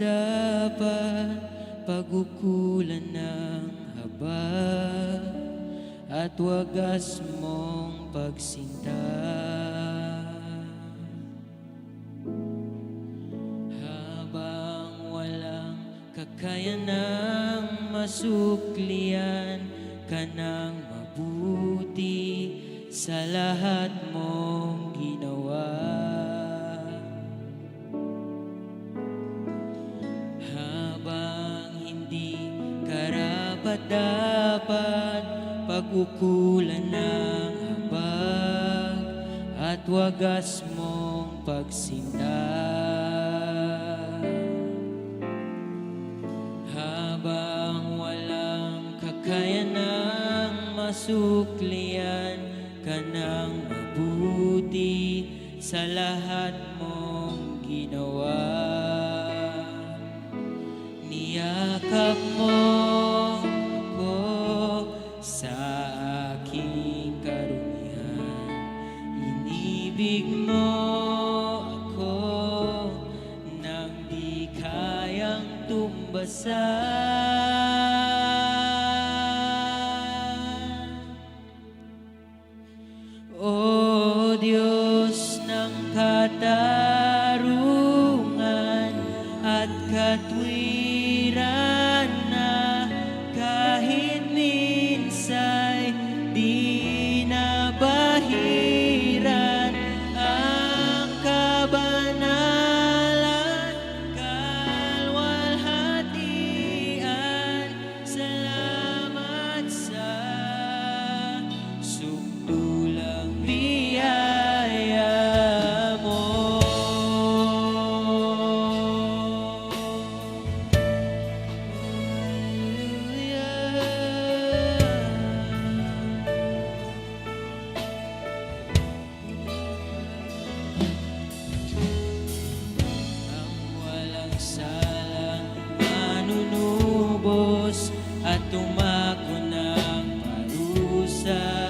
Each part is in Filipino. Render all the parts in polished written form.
dapat pagukulan ng habag at wagas mong pagsinta. Habang walang kakayanang masuklian ka ng mabuti sa lahat mong ginawa. Habang hindi karapat-dapat pagukulan ng habag at wagas mong pagsinta. Habang walang kakayanang masuklian ka ng mabuti sa lahat mong ginawa. Niyakap mo ako sa aking karumihan, inibig mo ako nang di kayang tumbasan. O Diyos ng katarungan at katwiran na kahit minsay di nabahiran ang kabanalan, kalwalhatian. Salamat sa sukdulang biyaya mo. Ang walang salang manunubos at tumako ng parusa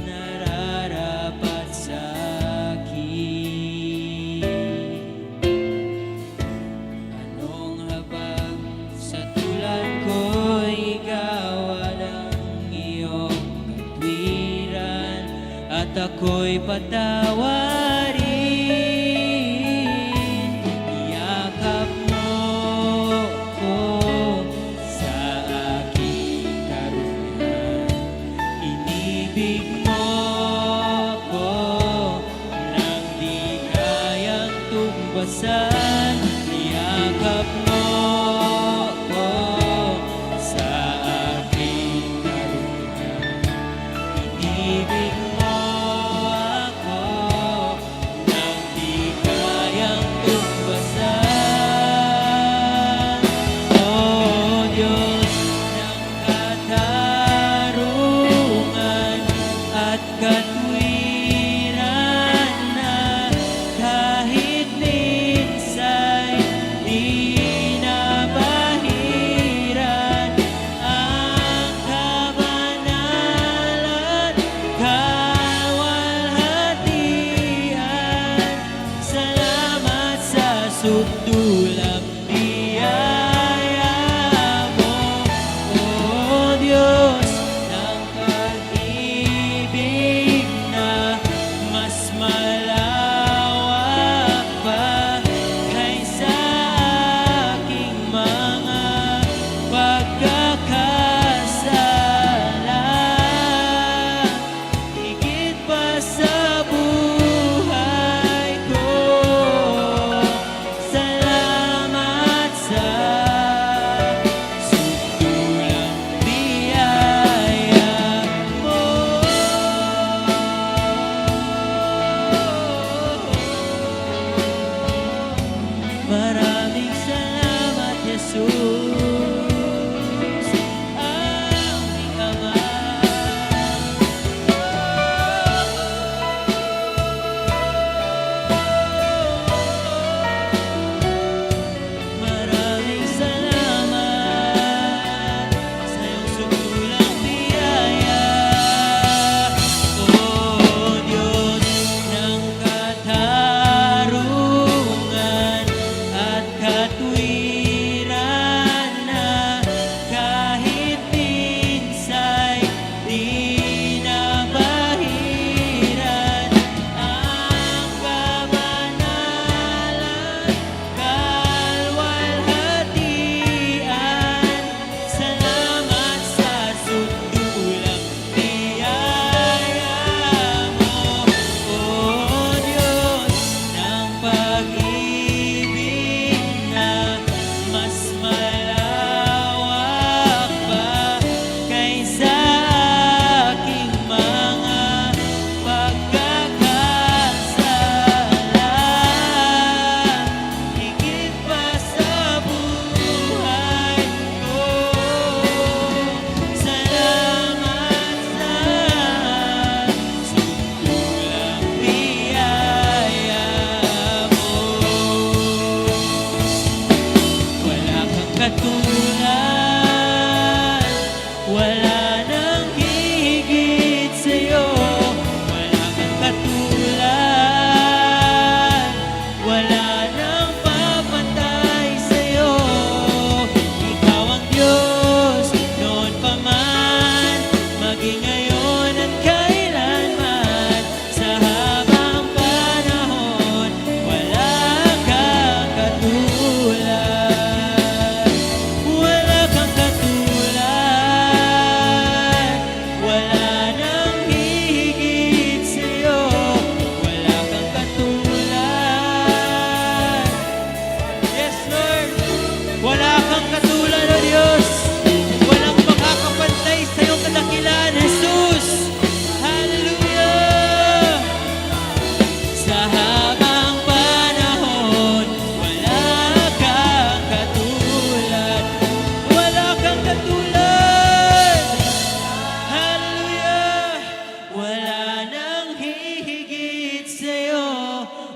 nararapat sa akin. Anong habag sa tulad ko'y gawa ng iyong katwiran at ako'y patawarin. Niyakap mo ko sa aking karumihan, inibig mo ko nang di kayang tumbasan. Niyakap mo ko sa aking karumihan, inibig mo ako nang di kayang tumbasan. O Diyos ng katarungan at katwiran na kahit minsay di nabahiran ang kabanalan, kalwalhatian. Salamat sa sukdulang biyaya mo. O Diyos ng pag-ibig na mas malawak pa kaysa aking mga pagkakasala, higit pa sa buhay ko. Salamat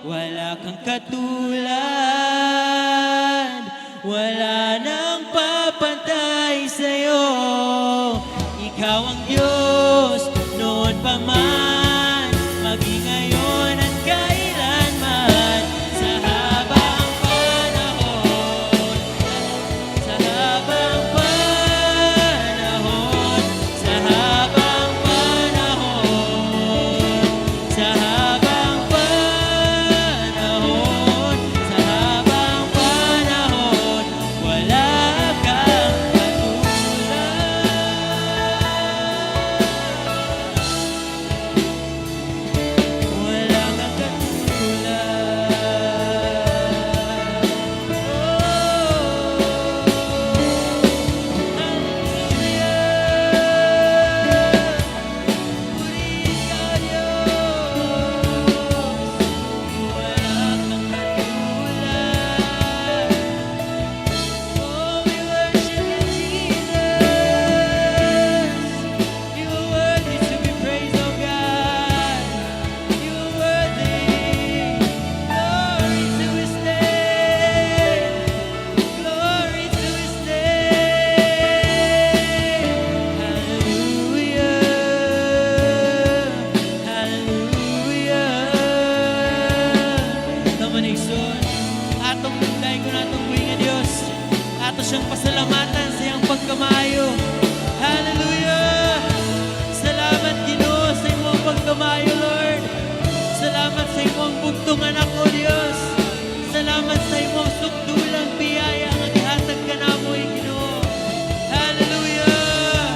wala kang katulad. Wala nang papantay sa'yo. Ikaw ang Diyos, noon pa man, maging ngayon at kailanman. Sa habang panahon, sa habang panahon, sa habang panahon, sa habang panahon, sa habang panahon, wala kang wala kang Oh, we worship you, Jesus. You are worthy to be praised, oh God. You are worthy. Glory to His name. Glory to His name. Hallelujah. Hallelujah. Tamanikson, atong nagday ko na itong buhay nga Diyos. Ato siyang pasalamatan sa iyang pagkamayo. Hallelujah. Salamat Ginoo sa imong pagkamayo, Lord. Salamat sa imong bugtungan ako, Diyos. Salamat sa imong sukdulang biyaya nga gihatag kanamo, Ginoo. Hallelujah.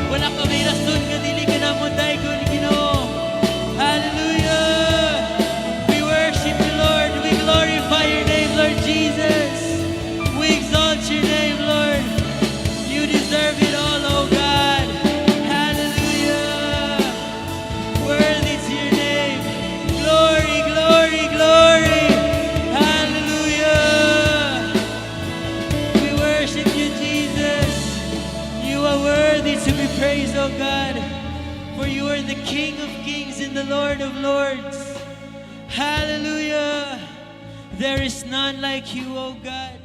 Wala ka may rason nga dili ka namo daygon, Ginoo. Hallelujah. We worship you, Lord. We glorify your name, Lord Jesus. We exalt your name, Lord. You deserve it all, oh God. Hallelujah. Worthy is your name. Glory, glory, glory. Hallelujah. We worship you, Jesus. You are worthy to be praised, oh God. For you are the King of kings and the Lord of lords. Hallelujah. There is none like you, oh God.